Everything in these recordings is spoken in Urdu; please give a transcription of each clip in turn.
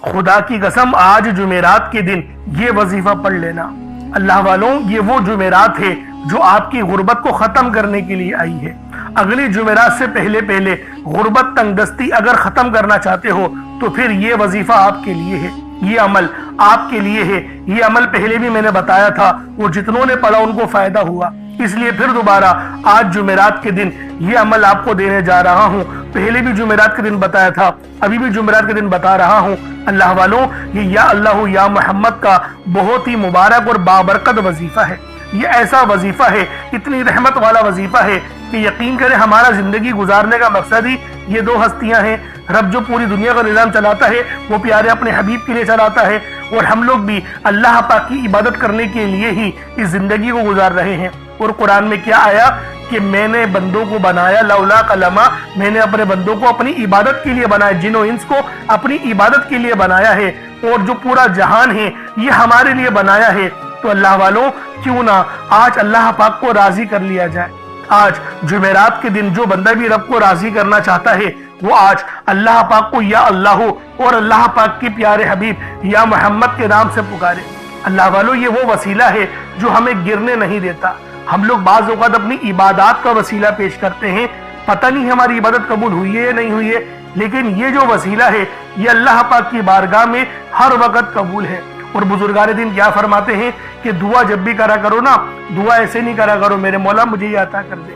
خدا کی قسم آج جمعرات کے دن یہ وظیفہ پڑھ لینا۔ اللہ والوں، یہ وہ جمعرات ہے جو آپ کی غربت کو ختم کرنے کے لیے آئی ہے۔ اگلی جمعرات سے پہلے غربت تنگ دستی اگر ختم کرنا چاہتے ہو تو پھر یہ وظیفہ آپ کے لیے ہے، یہ عمل آپ کے لیے ہے۔ یہ عمل پہلے بھی میں نے بتایا تھا، وہ جتنوں نے پڑھا ان کو فائدہ ہوا، اس لیے پھر دوبارہ آج جمعرات کے دن یہ عمل آپ کو دینے جا رہا ہوں۔ پہلے بھی جمعرات کے دن بتایا تھا، ابھی بھی جمعرات کے دن بتا رہا ہوں۔ اللہ والوں، یہ یا اللہ یا محمد کا بہت ہی مبارک اور بابرکت وظیفہ ہے۔ یہ ایسا وظیفہ ہے، اتنی رحمت والا وظیفہ ہے کہ یقین کریں ہمارا زندگی گزارنے کا مقصد ہی یہ دو ہستیاں ہیں۔ رب جو پوری دنیا کا نظام چلاتا ہے وہ پیارے اپنے حبیب کے لیے چلاتا ہے، اور ہم لوگ بھی اللہ پاک کی عبادت کرنے کے لیے ہی اس زندگی کو گزار رہے ہیں۔ اور قرآن میں کیا آیا کہ میں نے بندوں کو بنایا لولا کلمہ، میں نے اپنے بندوں کو اپنی عبادت کے لیے بنایا، جن و انس کو اپنی عبادت کے لیے بنایا ہے، اور جو پورا جہان ہے یہ ہمارے لیے بنایا ہے۔ تو اللہ والوں، کیوں نہ آج اللہ پاک کو راضی کر لیا جائے۔ آج جمعرات کے دن جو بندہ بھی رب کو راضی کرنا چاہتا ہے وہ آج اللہ پاک کو یا اللہ اور اللہ پاک کے پیارے حبیب یا محمد کے نام سے پکارے۔ اللہ والوں، یہ وہ وسیلہ ہے جو ہمیں گرنے نہیں دیتا۔ ہم لوگ بعض اوقات اپنی عبادات کا وسیلہ پیش کرتے ہیں، پتہ نہیں ہماری عبادت قبول ہوئی ہے یا نہیں ہوئی ہے، لیکن یہ جو وسیلہ ہے یہ اللہ پاک کی بارگاہ میں ہر وقت قبول ہے۔ اور بزرگان دین کیا فرماتے ہیں کہ دعا جب بھی کرا کرو نا، دعا ایسے نہیں کرا کرو میرے مولا مجھے یہ عطا کر دے،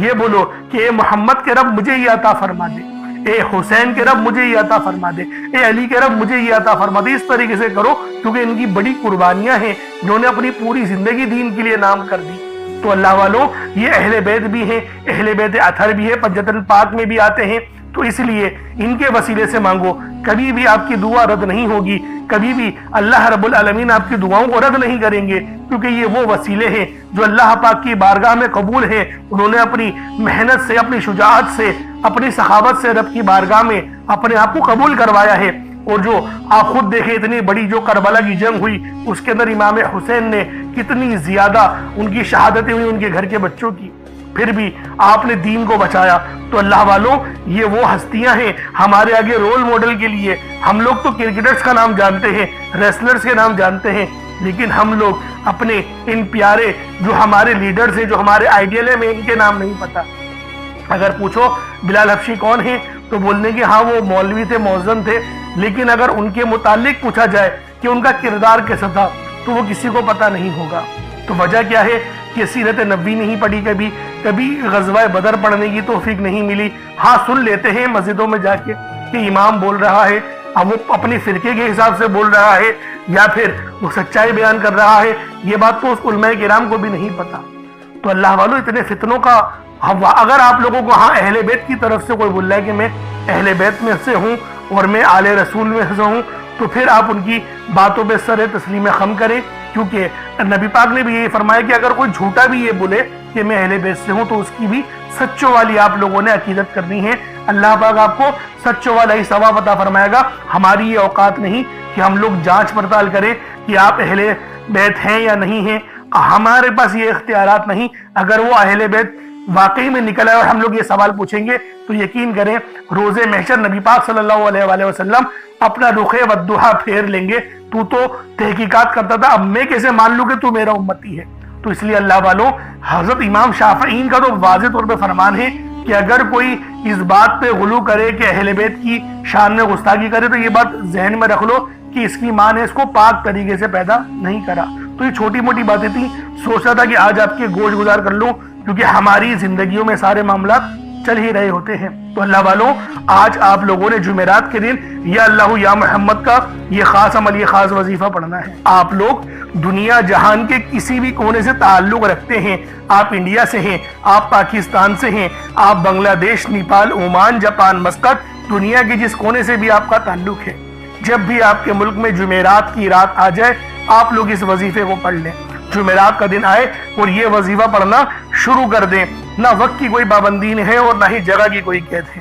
یہ بولو کہ اے محمد کے رب مجھے یہ عطا فرما دے، اے حسین کے رب مجھے یہ عطا فرما دے، اے علی کے رب مجھے یہ عطا فرما دے۔ اس طریقے سے کرو، کیونکہ ان کی بڑی قربانیاں ہیں، انہوں نے اپنی پوری زندگی دین کے لیے نام کر دی۔ تو اللہ والوں، یہ اہل بیت بھی ہیں، اہل بیت اطہر بھی ہے، پنجتن پاک میں بھی آتے ہیں، تو اس لیے ان کے وسیلے سے مانگو، کبھی بھی آپ کی دعا رد نہیں ہوگی، کبھی بھی اللہ رب العالمین آپ کی دعاؤں کو رد نہیں کریں گے، کیونکہ یہ وہ وسیلے ہیں جو اللہ پاک کی بارگاہ میں قبول ہیں۔ انہوں نے اپنی محنت سے، اپنی شجاعت سے، اپنی سخاوت سے رب کی بارگاہ میں اپنے آپ کو قبول کروایا ہے۔ اور جو آپ خود دیکھیں، اتنی بڑی جو کربلا کی جنگ ہوئی اس کے اندر امام حسین نے کتنی زیادہ ان کی شہادتیں ہوئی ان کے گھر کے بچوں کی، پھر بھی آپ نے دین کو بچایا۔ تو اللہ والوں، یہ وہ ہستیاں ہیں ہمارے آگے رول ماڈل کے لیے۔ ہم لوگ تو کرکٹرز کا نام جانتے ہیں، ریسلرز کے نام جانتے ہیں، لیکن ہم لوگ اپنے ان پیارے جو ہمارے لیڈرز ہیں، جو ہمارے آئیڈیل ہیں، میں ان کے نام نہیں پتا۔ اگر پوچھو بلال حبشی کون ہیں تو بولنے کہ ہاں وہ مولوی تھے، مؤذن تھے، لیکن اگر ان کے متعلق پوچھا جائے کہ ان کا کردار کیسا تھا تو وہ کسی کو پتہ نہیں ہوگا۔ تو وجہ کیا ہے کہ سیرت نبوی نہیں پڑھی، کبھی غزوہ بدر پڑھنے کی توفیق نہیں ملی۔ ہاں سن لیتے ہیں مسجدوں میں جا کے کہ امام بول رہا ہے، اب وہ اپنی فرقے کے حساب سے بول رہا ہے یا پھر وہ سچائی بیان کر رہا ہے، یہ بات تو اس علماء کرام کو بھی نہیں پتا۔ تو اللہ والوں، اتنے فتنوں کا اگر آپ لوگوں کو ہاں اہل بیت کی طرف سے کوئی بول رہا ہے کہ میں اہل بیت میں سے ہوں اور میں آل رسول میں سے ہوں، تو پھر آپ ان کی باتوں پہ سر تسلیم خم کریں، کیونکہ نبی پاک نے بھی یہ فرمایا کہ اگر کوئی جھوٹا بھی یہ بولے کہ میں اہل بیت سے ہوں تو اس کی بھی سچوں والی آپ لوگوں نے عقیدت کرنی ہے۔ اللہ پاک آپ کو سچوں والا ہی ثواب عطا فرمائے گا۔ ہماری یہ اوقات نہیں کہ ہم لوگ جانچ پڑتال کریں کہ آپ اہل بیت ہیں یا نہیں ہیں، ہمارے پاس یہ اختیارات نہیں۔ اگر وہ اہل بیت واقعی میں نکل آئے اور ہم لوگ یہ سوال پوچھیں گے تو یقین کریں روز محشر نبی پاک صلی اللہ علیہ وآلہ وسلم اپنا رخ والضحیٰ پھیر لیں گے، تو تحقیقات کرتا تھا، اب میں کیسے مان لوں کہ تو میرا امتی ہے۔ تو اس لیے اللہ والوں، حضرت امام شافعی کا تو واضح طور پہ فرمان ہے کہ اگر کوئی اس بات پہ غلو کرے کہ اہل بیت کی شان میں گستاخی کرے تو یہ بات ذہن میں رکھ لو کہ اس کی ماں نے اس کو پاک طریقے سے پیدا نہیں کرا۔ تو یہ چھوٹی موٹی باتیں تھیں، سوچ رہا تھا کہ آج آپ کے گوش گزار کر لوں، کیونکہ ہماری زندگیوں میں سارے معاملات چل ہی رہے ہوتے ہیں۔ تو اللہ والوں، آج آپ لوگوں نے جمعرات کے دن یا اللہ یا محمد کا یہ خاص عمل، یہ خاص وظیفہ پڑھنا ہے۔ آپ لوگ دنیا جہان کے کسی بھی کونے سے تعلق رکھتے ہیں، آپ انڈیا سے ہیں، آپ پاکستان سے ہیں، آپ بنگلہ دیش، نیپال، عمان، جاپان، مسقط، دنیا کے جس کونے سے بھی آپ کا تعلق ہے، جب بھی آپ کے ملک میں جمعرات کی رات آ جائے آپ لوگ اس وظیفے کو پڑھ لیں۔ جمعرات کا دن آئے اور یہ وظیفہ پڑھنا شروع کر دیں۔ نہ وقت کی کوئی پابندی ہے اور نہ ہی جگہ کی کوئی قید ہے۔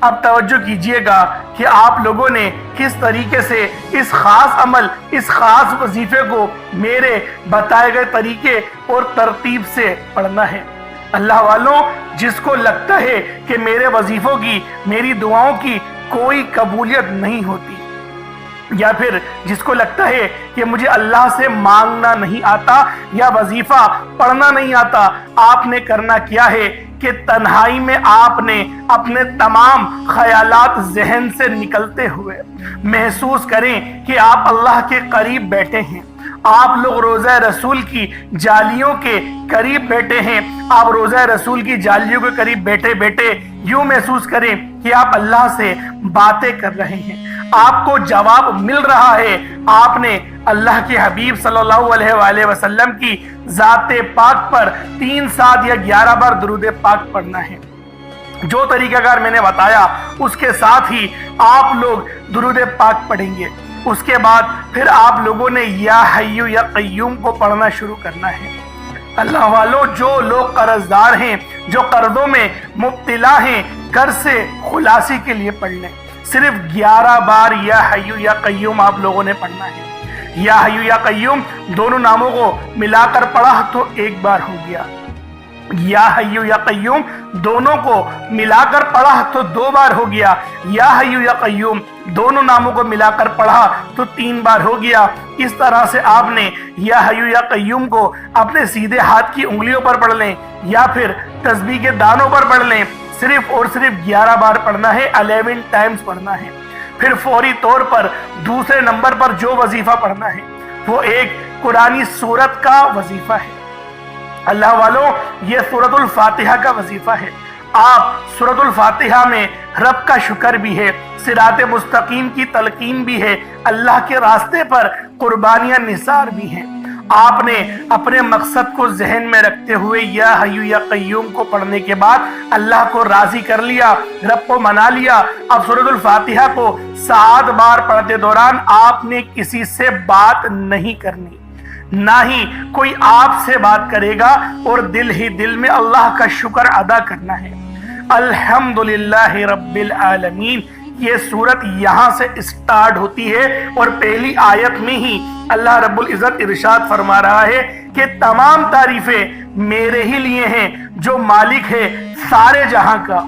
اب توجہ کیجئے گا کہ آپ لوگوں نے کس طریقے سے اس خاص عمل، اس خاص وظیفے کو میرے بتائے گئے طریقے اور ترتیب سے پڑھنا ہے۔ اللہ والوں، جس کو لگتا ہے کہ میرے وظیفوں کی، میری دعاؤں کی کوئی قبولیت نہیں ہوتی، یا پھر جس کو لگتا ہے کہ مجھے اللہ سے مانگنا نہیں آتا یا وظیفہ پڑھنا نہیں آتا، آپ نے کرنا کیا ہے کہ تنہائی میں آپ نے اپنے تمام خیالات ذہن سے نکلتے ہوئے محسوس کریں کہ آپ اللہ کے قریب بیٹھے ہیں، آپ لوگ روضہ رسول کی جالیوں کے قریب بیٹھے ہیں، آپ روضہ رسول کی جالیوں کے قریب بیٹھے بیٹھے یوں محسوس کریں کہ آپ اللہ سے باتیں کر رہے ہیں، آپ کو جواب مل رہا ہے۔ آپ نے اللہ کے حبیب صلی اللہ علیہ وآلہ وسلم کی ذات پاک پر 3 7 یا 11 بار درود پاک پڑھنا ہے۔ جو طریقہ کار میں نے بتایا اس کے ساتھ ہی آپ لوگ درود پاک پڑھیں گے۔ اس کے بعد پھر آپ لوگوں نے یا حی یا قیوم کو پڑھنا شروع کرنا ہے۔ اللہ والوں، جو لوگ قرض دار ہیں، جو قرضوں میں مبتلا ہیں، قرض سے خلاصی کے لیے پڑھ لیں۔ صرف 11 بار یا حی یا قیوم آپ لوگوں نے پڑھنا ہے۔ یا حی یا قیوم دونوں ناموں کو ملا کر پڑھا تو 1 بار ہو گیا، یا حی یا قیوم دونوں کو ملا کر پڑھا تو 2 بار ہو گیا، یا حی یا قیوم دونوں ناموں کو ملا کر پڑھا تو 3 بار ہو گیا۔ اس طرح سے آپ نے یا حی یا قیوم کو اپنے سیدھے ہاتھ کی انگلیوں پر پڑھ لیں یا پھر تسبیح کے دانوں پر پڑھ لیں، صرف اور صرف 11 بار پڑھنا ہے، 11 ٹائمز پڑھنا ہے۔ پھر فوری طور پر دوسرے نمبر پر جو وظیفہ پڑھنا ہے وہ ایک قرآنی سورت کا وظیفہ ہے۔ اللہ والوں، یہ سورۃ الفاتحہ کا وظیفہ ہے۔ آپ سورۃ الفاتحہ میں رب کا شکر بھی ہے، صراط مستقیم کی تلقین بھی ہے، اللہ کے راستے پر قربانیاں نثار بھی ہیں۔ آپ نے اپنے مقصد کو ذہن میں رکھتے ہوئے یا حی یا قیوم کو پڑھنے کے بعد اللہ کو راضی کر لیا، رب کو منا لیا۔ اب سورۃ الفاتحہ کو 7 بار پڑھتے دوران آپ نے کسی سے بات نہیں کرنی، نہ ہی کوئی آپ سے بات کرے گا، اور دل ہی دل میں اللہ کا شکر ادا کرنا ہے۔ الحمدللہ رب العالمین، یہ سورت یہاں سے اسٹارٹ ہوتی ہے اور پہلی آیت میں ہی اللہ رب العزت ارشاد فرما رہا ہے کہ تمام تعریفیں میرے ہی لیے ہیں جو مالک ہے سارے جہاں کا۔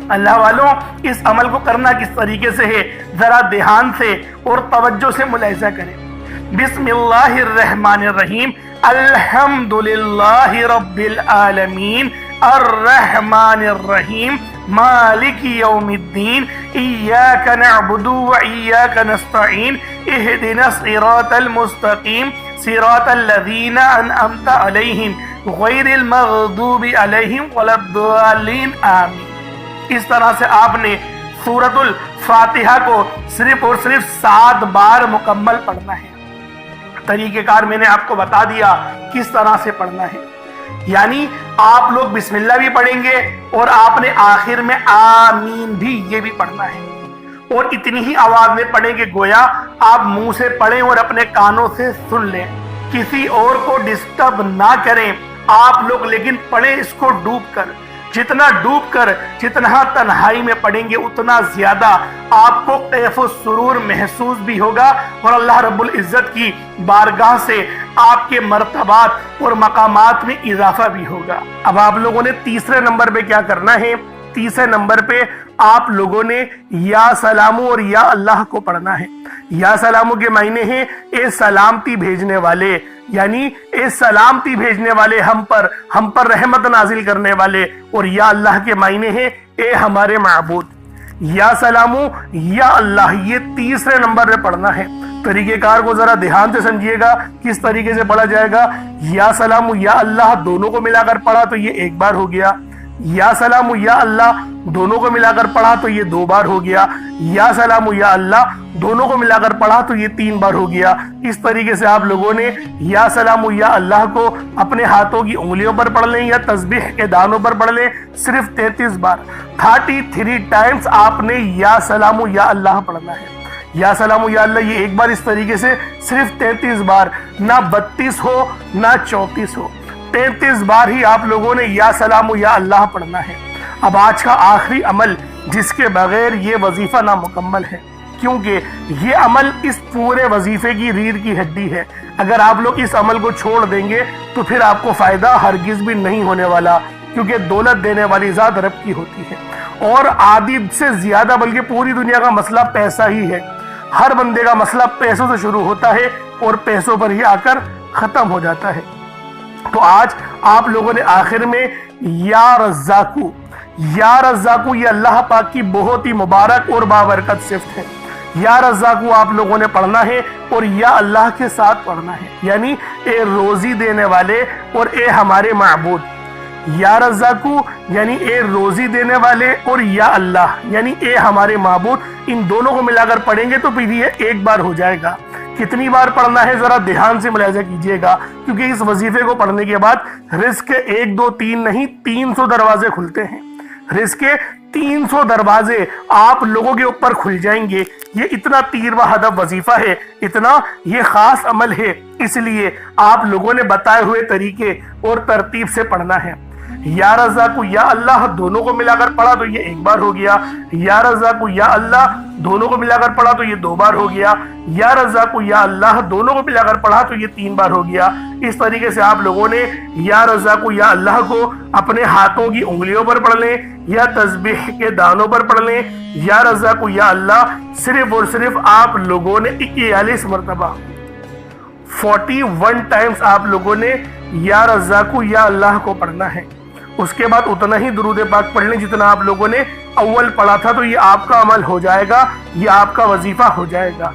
اللہ والوں، اس عمل کو کرنا کس طریقے سے ہے ذرا دھیان سے اور توجہ سے ملاحظہ کریں۔ بسم اللہ الرحمن الرحیم، الحمدللہ رب العالمین الرحمن الرحیم مالک یوم الدین ایاک نعبد و ایاک نستعین اہدنا الصراط المستقیم صراط الذین انعمت علیہم غیر المغضوب علیہم ولا الضالین آمین۔ اس طرح سے آپ نے سورۃ الفاتحہ کو صرف اور صرف 7 بار مکمل پڑھنا ہے۔ طریقہ کار میں نے آپ کو بتا دیا کس طرح سے پڑھنا ہے، یعنی آپ لوگ بسم اللہ بھی پڑھیں گے اور آپ نے آخر میں آمین بھی یہ بھی پڑھنا ہے، اور اتنی ہی آواز میں پڑھیں کہ گویا آپ منہ سے پڑھیں اور اپنے کانوں سے سن لیں، کسی اور کو ڈسٹرب نہ کریں آپ لوگ، لیکن پڑھیں اس کو ڈوب کر۔ جتنا ڈوب کر، جتنا تنہائی میں پڑھیں گے اتنا زیادہ آپ کو کیف و سرور محسوس بھی ہوگا، اور اللہ رب العزت کی بارگاہ سے آپ کے مرتبات اور مقامات میں اضافہ بھی ہوگا۔ اب آپ لوگوں نے تیسرے نمبر پہ کیا کرنا ہے؟ تیسرے نمبر پہ آپ لوگوں نے یا سلامو اور یا اللہ کو پڑھنا ہے۔ یا سلامو کے معنی ہیں اے سلامتی بھیجنے والے، یعنی اے سلامتی بھیجنے والے، ہم پر رحمت نازل کرنے والے، اور یا اللہ کے معنی ہیں اے ہمارے معبود۔ یا سلامو یا اللہ، یہ تیسرے نمبر پہ پڑھنا ہے۔ طریقہ کار کو ذرا دھیان سے سمجھیے گا کس طریقے سے پڑھا جائے گا۔ یا سلامو یا اللہ دونوں کو ملا کر پڑھا تو یہ 1 بار ہو گیا، یا سلام یا اللہ دونوں کو ملا کر پڑھا تو یہ 2 بار ہو گیا، یا سلام یا اللہ دونوں کو ملا کر پڑھا تو یہ 3 بار ہو گیا۔ اس طریقے سے آپ لوگوں نے یا سلام یا اللہ کو اپنے ہاتھوں کی انگلیوں پر پڑھ لیں یا تسبیح کے دانوں پر پڑھ لیں، صرف 33 بار 33 ٹائمز آپ نے یا سلام یا اللہ پڑھنا ہے۔ یا سلام یا اللہ یہ 1 بار اس طریقے سے صرف 33 بار، نہ 32 ہو نہ 34 ہو، 33 بار ہی آپ لوگوں نے یا سلام یا اللہ پڑھنا ہے۔ اب آج کا آخری عمل جس کے بغیر یہ وظیفہ نامکمل ہے، کیونکہ یہ عمل اس پورے وظیفے کی ریڑھ کی ہڈی ہے۔ اگر آپ لوگ اس عمل کو چھوڑ دیں گے تو پھر آپ کو فائدہ ہرگز بھی نہیں ہونے والا، کیونکہ دولت دینے والی ذات رب کی ہوتی ہے، اور آدھی سے زیادہ بلکہ پوری دنیا کا مسئلہ پیسہ ہی ہے۔ ہر بندے کا مسئلہ پیسوں سے شروع ہوتا ہے اور پیسوں پر ہی آ کر ختم ہو جاتا ہے۔ تو آج آپ لوگوں نے آخر میں یا رزاقو، یا رزاقو یہ اللہ پاک کی بہت ہی مبارک اور بابرکت صفت ہے۔ یا رزاقو آپ لوگوں نے پڑھنا ہے اور یا اللہ کے ساتھ پڑھنا ہے، یعنی اے روزی دینے والے اور اے ہمارے معبود۔ یا رزاقو یعنی اے روزی دینے والے اور یا اللہ یعنی اے ہمارے معبود، ان دونوں کو ملا کر پڑھیں گے تو پھر یہ ایک بار ہو جائے گا۔ کتنی بار پڑھنا ہے ذرا دھیان سے ملاحظہ کیجئے گا، کیونکہ اس وظیفے کو پڑھنے کے بعد رزق کے 1 2 3 نہیں 300 دروازے کھلتے ہیں۔ رزق کے 300 دروازے آپ لوگوں کے اوپر کھل جائیں گے۔ یہ اتنا تیر و ہدف وظیفہ ہے، اتنا یہ خاص عمل ہے، اس لیے آپ لوگوں نے بتائے ہوئے طریقے اور ترتیب سے پڑھنا ہے۔ یا رزاقو یا اللہ دونوں کو ملا کر پڑھا تو یہ ایک بار ہو گیا، یا رزاقو یا اللہ دونوں کو ملا کر پڑھا تو یہ 2 بار ہو گیا، یا رزاقو یا اللہ دونوں کو ملا کر پڑھا تو یہ 3 بار ہو گیا۔ اس طریقے سے آپ لوگوں نے یا رزاقو یا اللہ کو اپنے ہاتھوں کی انگلیوں پر پڑھ لیں یا تسبیح کے دانوں پر پڑھ لیں۔ یا رزاقو یا اللہ صرف اور صرف آپ لوگوں نے 41 مرتبہ 41 ٹائمز آپ لوگوں نے یا رزاقو یا اللہ کو پڑھنا ہے۔ اس کے بعد اتنا ہی درود پاک پڑھ لیں جتنا آپ لوگوں نے اول پڑھا تھا، تو یہ آپ کا عمل ہو جائے گا، یہ آپ کا وظیفہ ہو جائے گا۔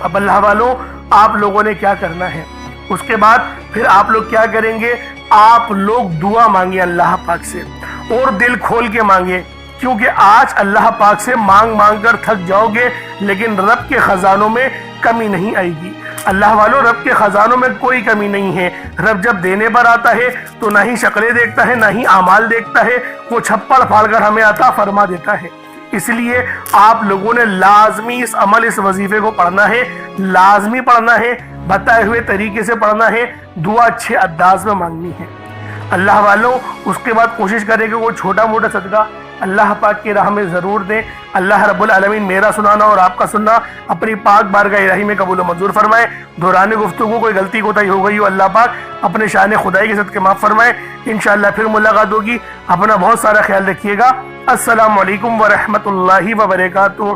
اب اللہ والوں آپ لوگوں نے کیا کرنا ہے، اس کے بعد پھر آپ لوگ کیا کریں گے، آپ لوگ دعا مانگیں اللہ پاک سے اور دل کھول کے مانگیں، کیونکہ آج اللہ پاک سے مانگ مانگ کر تھک جاؤ گے، لیکن رب کے خزانوں میں کمی نہیں آئے گی۔ اللہ والوں رب کے خزانوں میں کوئی کمی نہیں ہے۔ رب جب دینے پر آتا ہے تو نہ ہی شکلیں دیکھتا ہے نہ ہی اعمال دیکھتا ہے، وہ چھپڑ پھاڑ کر ہمیں عطا فرما دیتا ہے۔ اس لیے آپ لوگوں نے لازمی اس عمل اس وظیفے کو پڑھنا ہے، لازمی پڑھنا ہے، بتائے ہوئے طریقے سے پڑھنا ہے، دعا اچھے انداز میں مانگنی ہے۔ اللہ والوں اس کے بعد کوشش کریں کہ وہ چھوٹا موٹا صدقہ اللہ پاک کی راہ میں ضرور دیں۔ اللہ رب العالمین میرا سنانا اور آپ کا سننا اپنی پاک بارگاہ الہی میں قبول و منظور فرمائے۔ دوران گفتگو کوئی غلطی کوتاہی ہو گئی ہو اللہ پاک اپنے شان خدائی کے صدقے معاف فرمائے۔ انشاءاللہ پھر ملاقات ہوگی، اپنا بہت سارا خیال رکھیے گا۔ السلام علیکم ورحمۃ اللہ وبرکاتہ۔